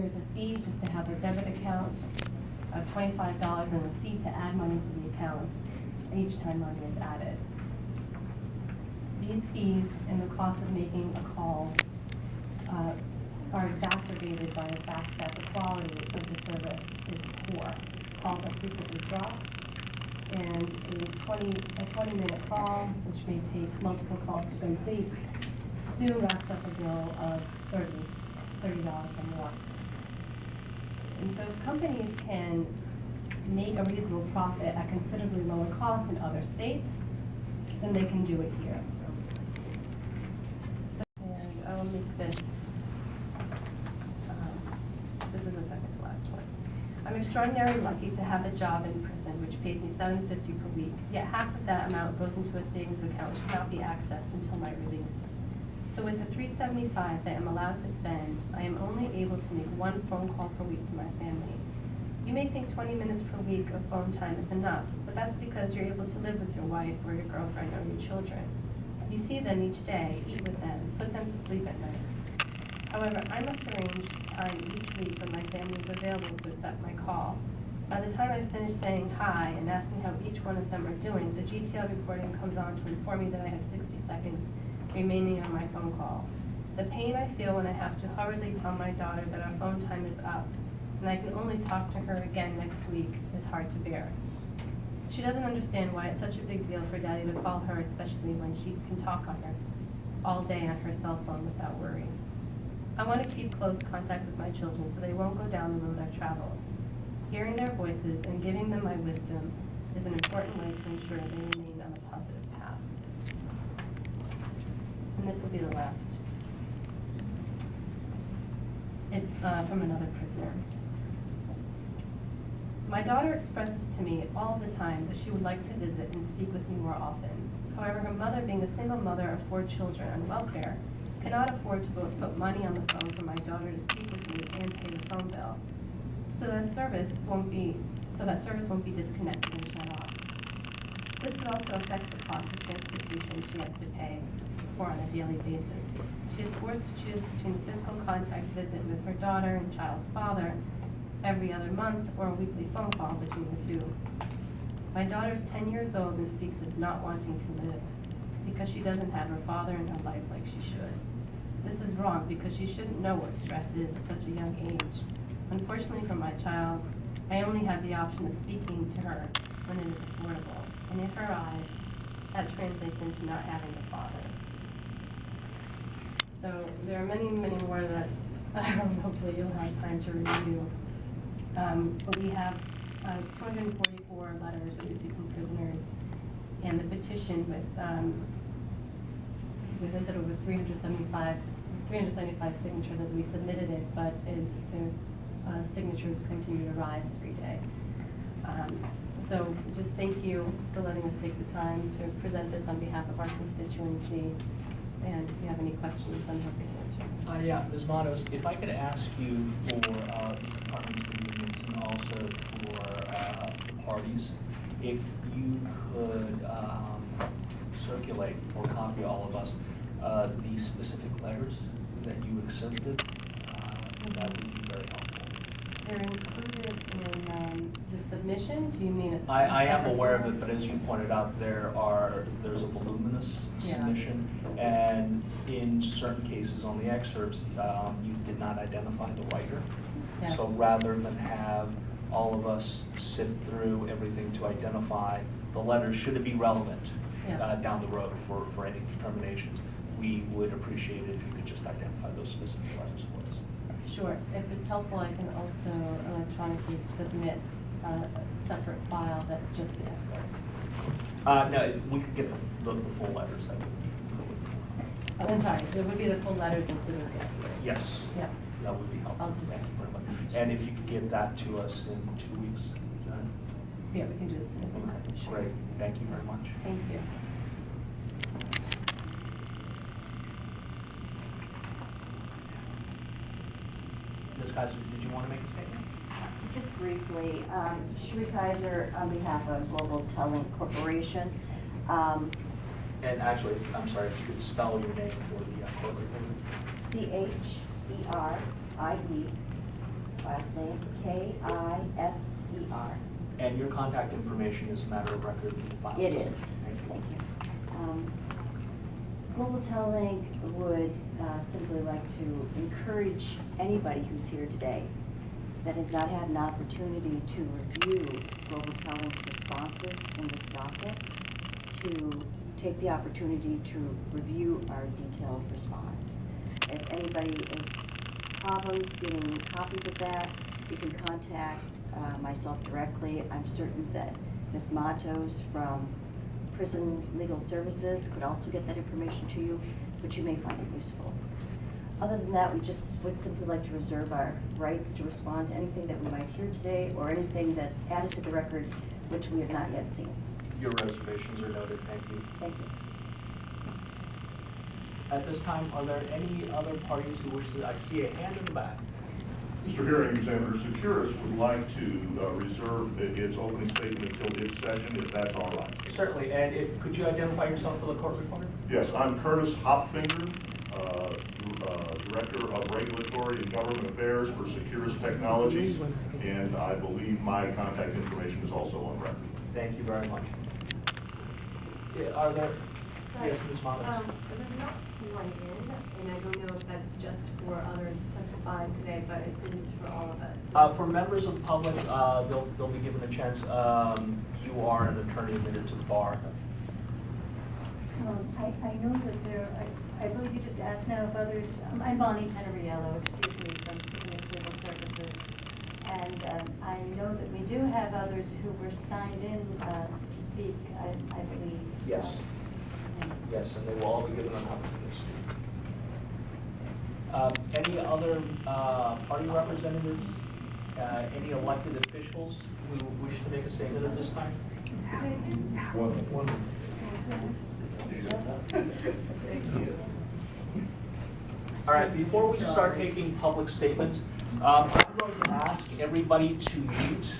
There's a fee just to have a debit account of $25 and a fee to add money to the account each time money is added. These fees and the cost of making a call are exacerbated by the fact that the quality of the service is poor. Calls are frequently dropped, and a 20-minute call, which may take multiple calls to complete, soon racks up a bill of $30 or more. And so if companies can make a reasonable profit at considerably lower costs in other states, then they can do it here. And I will make this, this is the second to last one. I'm extraordinarily lucky to have a job in prison which pays me $7.50 per week, yet half of that amount goes into a savings account which cannot be accessed until my release. So with the $375 that I'm allowed to spend, I am only able to make one phone call per week to my family. You may think 20 minutes per week of phone time is enough, but that's because you're able to live with your wife or your girlfriend or your children. You see them each day, eat with them, put them to sleep at night. However, I must arrange time each week when my family is available to accept my call. By the time I finish saying hi and asking how each one of them are doing, the GTL recording comes on to inform me that I have 60 seconds remaining on my phone call. The pain I feel when I have to hurriedly tell my daughter that our phone time is up and I can only talk to her again next week is hard to bear. She doesn't understand why it's such a big deal for Daddy to call her, especially when she can talk on her all day on her cell phone without worries. I want to keep close contact with my children so they won't go down the road I've traveled. Hearing their voices and giving them my wisdom is an important way to ensure they remain on a positive path. And this will be the last. It's from another prisoner. My daughter expresses to me all the time that she would like to visit and speak with me more often. However, her mother, being a single mother of 4 children on welfare, cannot afford to both put money on the phone for my daughter to speak with me and pay the phone bill. So that service won't be disconnected and shut off. This could also affect the cost of transportation she has to pay for on a daily basis. She is forced to choose between a physical contact visit with her daughter and child's father every other month or a weekly phone call between the two. My daughter is 10 years old and speaks of not wanting to live because she doesn't have her father in her life like she should. This is wrong because she shouldn't know what stress is at such a young age. Unfortunately for my child, I only have the option of speaking to her when it is affordable, and in her eyes, that translates into not having a father. So there are many, many more that hopefully you'll have time to review. But we have 244 letters that we see from prisoners, and the petition with I said over 375 signatures as we submitted it, but the signatures continue to rise every day. So just thank you for letting us take the time to present this on behalf of our constituency. And if you have any questions, I'm happy to answer. Yeah, Ms. Matos, if I could ask you for the department's convenience and also for the parties, if you could circulate or copy all of us the specific letters that you accepted, that would be very helpful. They're included in the submission? Do you mean it? I am aware of it, but as you pointed out, there's a voluminous submission, and in certain cases on the excerpts, you did not identify the writer. Yes. So rather than have all of us sift through everything to identify the letters, should it be relevant down the road for any determinations, we would appreciate it if you could just identify those specific letters for us. Sure. If it's helpful, I can also electronically submit a separate file that's just the excerpts. No, if we could get the full letters, that would be. I'm sorry, there would be the full letters including the excerpts. Yes. Yeah. That would be helpful. I'll do that. Thank you very much. And if you could give that to us in 2 weeks. Yeah, we can do this in a minute. Okay, Sure. great. Thank you very much. Thank you. Ms. Kaiser, did you want to make a statement? Just briefly, Sheree Kaiser on behalf of Global Telling Corporation. And actually, I'm sorry, if you could spell your name for the court reporter. CHERIE last name Kiser. And your contact information is a matter of record in the file? It is. Thank you. Thank you. Global Telling would simply like to encourage anybody who's here today that has not had an opportunity to review Global Telling's responses in this docket to take the opportunity to review our detailed response. If anybody has problems getting copies of that, you can contact myself directly. I'm certain that Ms. Matos from Prison Legal Services could also get that information to you, but you may find it useful. Other than that, we just would simply like to reserve our rights to respond to anything that we might hear today or anything that's added to the record which we have not yet seen. Your reservations are noted. Thank you. Thank you. At this time, are there any other parties who wish to? I see a hand in the back. Mr. Hearing, Examiner Securus would like to reserve its opening statement until its session, if that's all right. Certainly. And if could you identify yourself for the court reporter? Yes, I'm Curtis Hopfinger, Director of Regulatory and Government Affairs for Securus Technologies, and I believe my contact information is also on record. Thank you very much. Are there? Yes, Ms. Matos. I was not sworn in, and I don't know if that's just for others testifying today, but I assume it's for all of us. For members of the public, they'll be given a chance. You are an attorney admitted to the bar. I know that I believe you just asked now if others, I'm Bonnie Teneriello, excuse me, from Prison Legal Services. And I know that we do have others who were signed in to speak, I believe. Yes. Yes, and they will all be given an opportunity to speak. Any other party representatives? Any elected officials who wish to make a statement at this time? One. All right, before we start taking public statements, I'm going to ask everybody to mute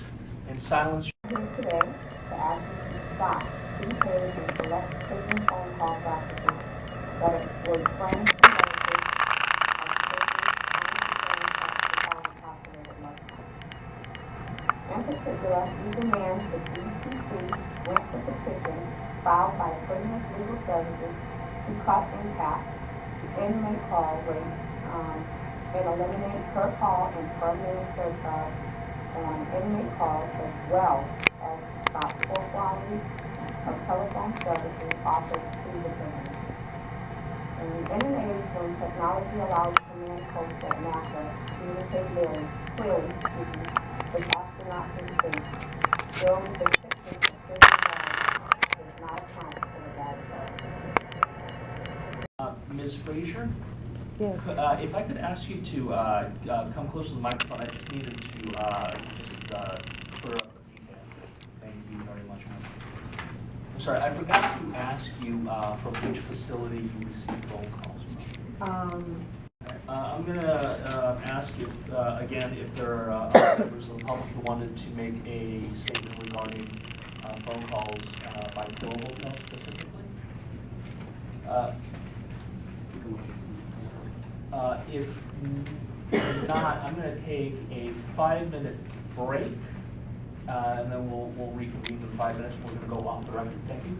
and silence. Here today to ask you to stop prepaid and select prison phone call practices that exploit friends and relatives of prisoners and practices incarcerated Muslims. In particular, we demand the DTC grant the petition filed by Prison Legal Services to cut in half the inmate call rates and eliminate per call and per minute surcharge on inmate calls, as well as stop poor quality of telephone services offered to the prisoners. In an age when technology allows command posts at NASA to communicate clearly with astronauts in space, still the thickness of prison walls does not account for the bad quality. Ms. Frazier? Yes. If I could ask you to come close to the microphone, I just needed to clear up the detail. Thank you very much, ma'am. I'm sorry, I forgot to ask you from which facility you receive phone calls from. I'm going to ask if, again, if there are members of the public who wanted to make a statement regarding phone calls by Global Tel specifically. If not, I'm going to take a 5-minute break, and then we'll reconvene in 5 minutes. We're going to go off the record. Thank you.